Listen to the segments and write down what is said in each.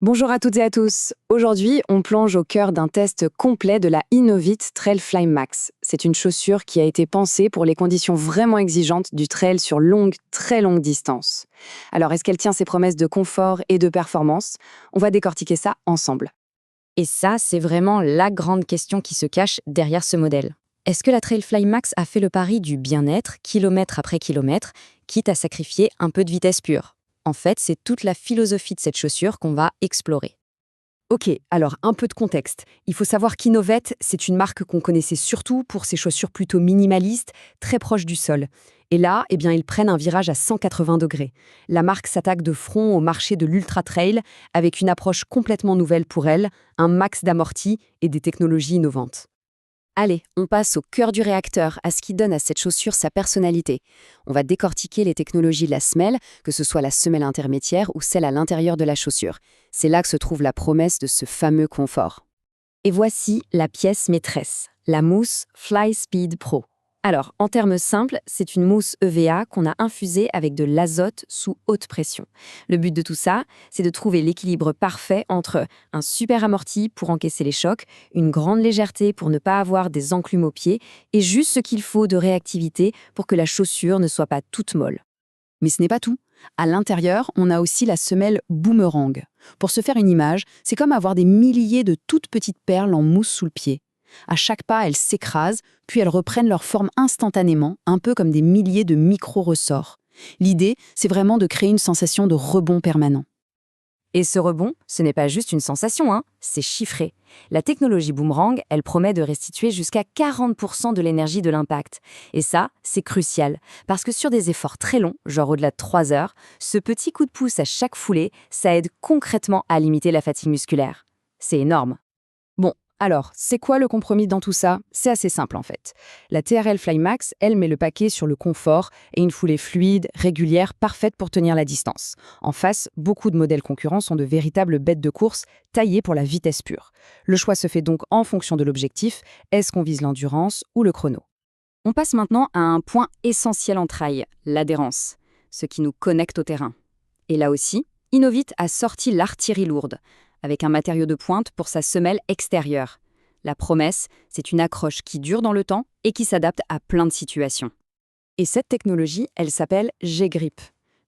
Bonjour à toutes et à tous. Aujourd'hui, on plonge au cœur d'un test complet de la Innovit Trail Fly Max. C'est une chaussure qui a été pensée pour les conditions vraiment exigeantes du trail sur très longue distance. Alors, est-ce qu'elle tient ses promesses de confort et de performance? On va décortiquer ça ensemble. Et ça, c'est vraiment la grande question qui se cache derrière ce modèle. Est-ce que la Trailfly Max a fait le pari du bien-être, kilomètre après kilomètre, quitte à sacrifier un peu de vitesse pure? En fait, c'est toute la philosophie de cette chaussure qu'on va explorer. Ok, alors un peu de contexte. Il faut savoir qu'Innovet, c'est une marque qu'on connaissait surtout pour ses chaussures plutôt minimalistes, très proches du sol. Et là, ils prennent un virage à 180 degrés. La marque s'attaque de front au marché de l'ultra-trail avec une approche complètement nouvelle pour elle, un max d'amorti et des technologies innovantes. Allez, on passe au cœur du réacteur, à ce qui donne à cette chaussure sa personnalité. On va décortiquer les technologies de la semelle, que ce soit la semelle intermédiaire ou celle à l'intérieur de la chaussure. C'est là que se trouve la promesse de ce fameux confort. Et voici la pièce maîtresse, la mousse Fly Speed Pro. Alors, en termes simples, c'est une mousse EVA qu'on a infusée avec de l'azote sous haute pression. Le but de tout ça, c'est de trouver l'équilibre parfait entre un super amorti pour encaisser les chocs, une grande légèreté pour ne pas avoir des enclumes aux pieds, et juste ce qu'il faut de réactivité pour que la chaussure ne soit pas toute molle. Mais ce n'est pas tout. À l'intérieur, on a aussi la semelle boomerang. Pour se faire une image, c'est comme avoir des milliers de toutes petites perles en mousse sous le pied. À chaque pas, elles s'écrasent, puis elles reprennent leur forme instantanément, un peu comme des milliers de micro-ressorts. L'idée, c'est vraiment de créer une sensation de rebond permanent. Et ce rebond, ce n'est pas juste une sensation, c'est chiffré. La technologie Boomerang, elle promet de restituer jusqu'à 40% de l'énergie de l'impact. Et ça, c'est crucial, parce que sur des efforts très longs, genre au-delà de 3 heures, ce petit coup de pouce à chaque foulée, ça aide concrètement à limiter la fatigue musculaire. C'est énorme. Bon, alors, c'est quoi le compromis dans tout ça? C'est assez simple en fait. La TRL Fly Max, elle met le paquet sur le confort et une foulée fluide, régulière, parfaite pour tenir la distance. En face, beaucoup de modèles concurrents sont de véritables bêtes de course taillées pour la vitesse pure. Le choix se fait donc en fonction de l'objectif. Est-ce qu'on vise l'endurance ou le chrono? On passe maintenant à un point essentiel en trail, l'adhérence, ce qui nous connecte au terrain. Et là aussi, Innovit a sorti l'artillerie lourde, avec un matériau de pointe pour sa semelle extérieure. La promesse, c'est une accroche qui dure dans le temps et qui s'adapte à plein de situations. Et cette technologie, elle s'appelle G-Grip.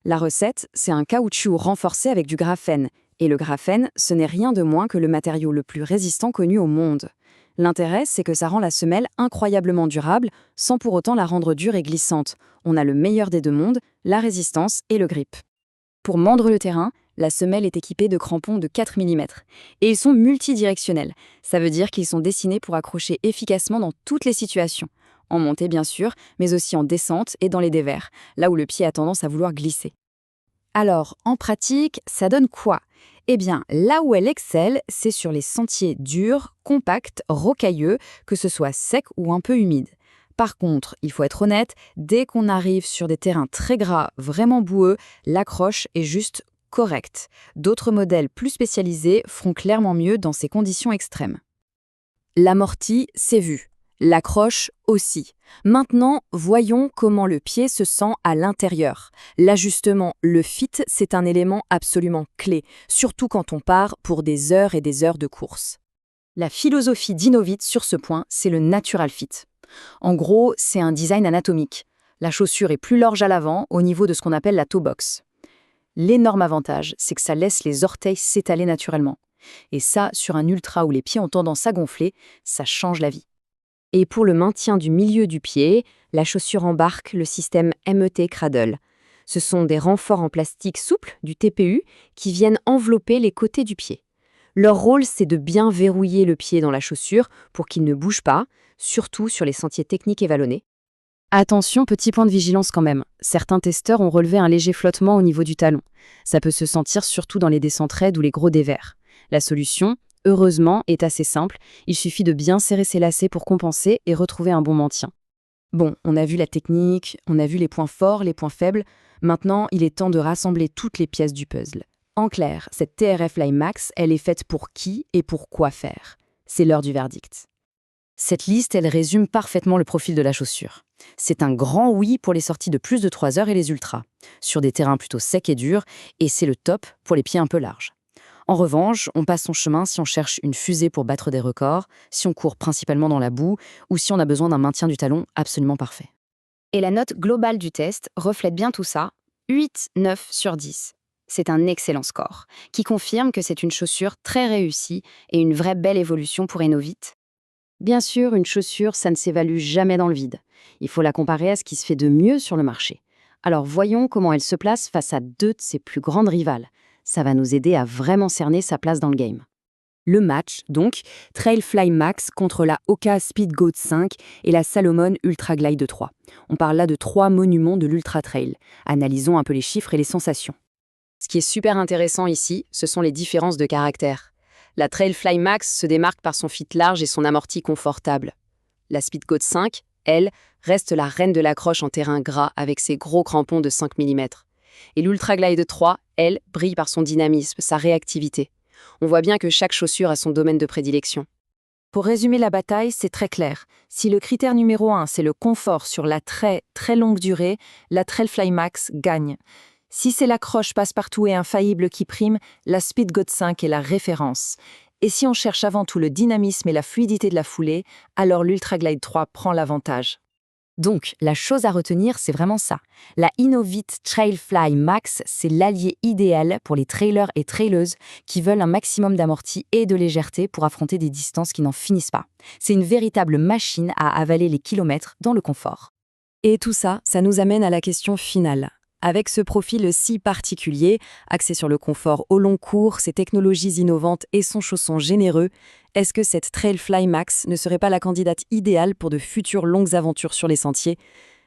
La recette, c'est un caoutchouc renforcé avec du graphène. Et le graphène, ce n'est rien de moins que le matériau le plus résistant connu au monde. L'intérêt, c'est que ça rend la semelle incroyablement durable, sans pour autant la rendre dure et glissante. On a le meilleur des deux mondes, la résistance et le grip. Pour mordre le terrain, la semelle est équipée de crampons de 4 mm. Et ils sont multidirectionnels. Ça veut dire qu'ils sont dessinés pour accrocher efficacement dans toutes les situations. En montée, bien sûr, mais aussi en descente et dans les dévers, là où le pied a tendance à vouloir glisser. Alors, en pratique, ça donne quoi? Eh bien, là où elle excelle, c'est sur les sentiers durs, compacts, rocailleux, que ce soit sec ou un peu humide. Par contre, il faut être honnête, dès qu'on arrive sur des terrains très gras, vraiment boueux, l'accroche est juste correcte. D'autres modèles plus spécialisés feront clairement mieux dans ces conditions extrêmes. L'amorti, c'est vu. L'accroche aussi. Maintenant, voyons comment le pied se sent à l'intérieur. L'ajustement, le fit, c'est un élément absolument clé, surtout quand on part pour des heures et des heures de course. La philosophie d'Innovit sur ce point, c'est le natural fit. En gros, c'est un design anatomique. La chaussure est plus large à l'avant, au niveau de ce qu'on appelle la toe box. L'énorme avantage, c'est que ça laisse les orteils s'étaler naturellement. Et ça, sur un ultra où les pieds ont tendance à gonfler, ça change la vie. Et pour le maintien du milieu du pied, la chaussure embarque le système MET Cradle. Ce sont des renforts en plastique souple, du TPU, qui viennent envelopper les côtés du pied. Leur rôle, c'est de bien verrouiller le pied dans la chaussure pour qu'il ne bouge pas, surtout sur les sentiers techniques et vallonnés. Attention, petit point de vigilance quand même. Certains testeurs ont relevé un léger flottement au niveau du talon. Ça peut se sentir surtout dans les descentes raides ou les gros dévers. La solution, heureusement, est assez simple. Il suffit de bien serrer ses lacets pour compenser et retrouver un bon maintien. Bon, on a vu la technique, on a vu les points forts, les points faibles. Maintenant, il est temps de rassembler toutes les pièces du puzzle. En clair, cette TRF Fly Max, elle est faite pour qui et pour quoi faire. C'est l'heure du verdict. Cette liste, elle résume parfaitement le profil de la chaussure. C'est un grand oui pour les sorties de plus de 3 heures et les ultras, sur des terrains plutôt secs et durs, et c'est le top pour les pieds un peu larges. En revanche, on passe son chemin si on cherche une fusée pour battre des records, si on court principalement dans la boue ou si on a besoin d'un maintien du talon absolument parfait. Et la note globale du test reflète bien tout ça, 8,9 sur 10. C'est un excellent score, qui confirme que c'est une chaussure très réussie et une vraie belle évolution pour Enovit. Bien sûr, une chaussure, ça ne s'évalue jamais dans le vide. Il faut la comparer à ce qui se fait de mieux sur le marché. Alors voyons comment elle se place face à deux de ses plus grandes rivales. Ça va nous aider à vraiment cerner sa place dans le game. Le match, donc, Trailfly Max contre la Hoka Speed Goat 5 et la Salomon Ultra Glide 3. On parle là de 3 monuments de l'Ultra Trail. Analysons un peu les chiffres et les sensations. Ce qui est super intéressant ici, ce sont les différences de caractère. La Trailfly Max se démarque par son fit large et son amorti confortable. La Speed Goat 5, elle, reste la reine de l'accroche en terrain gras avec ses gros crampons de 5 mm. Et l'Ultra Glide 3, elle, brille par son dynamisme, sa réactivité. On voit bien que chaque chaussure a son domaine de prédilection. Pour résumer la bataille, c'est très clair. Si le critère numéro 1, c'est le confort sur la très longue durée, la Trailfly Max gagne. Si c'est l'accroche passe-partout et infaillible qui prime, la Speed Goat 5 est la référence. Et si on cherche avant tout le dynamisme et la fluidité de la foulée, alors l'Ultra Glide 3 prend l'avantage. Donc, la chose à retenir, c'est vraiment ça. La Enovit Trailfly Max, c'est l'allié idéal pour les trailers et traileuses qui veulent un maximum d'amorti et de légèreté pour affronter des distances qui n'en finissent pas. C'est une véritable machine à avaler les kilomètres dans le confort. Et tout ça, ça nous amène à la question finale. Avec ce profil si particulier, axé sur le confort au long cours, ses technologies innovantes et son chausson généreux, est-ce que cette Trailfly Max ne serait pas la candidate idéale pour de futures longues aventures sur les sentiers ?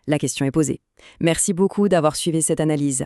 La question est posée. Merci beaucoup d'avoir suivi cette analyse.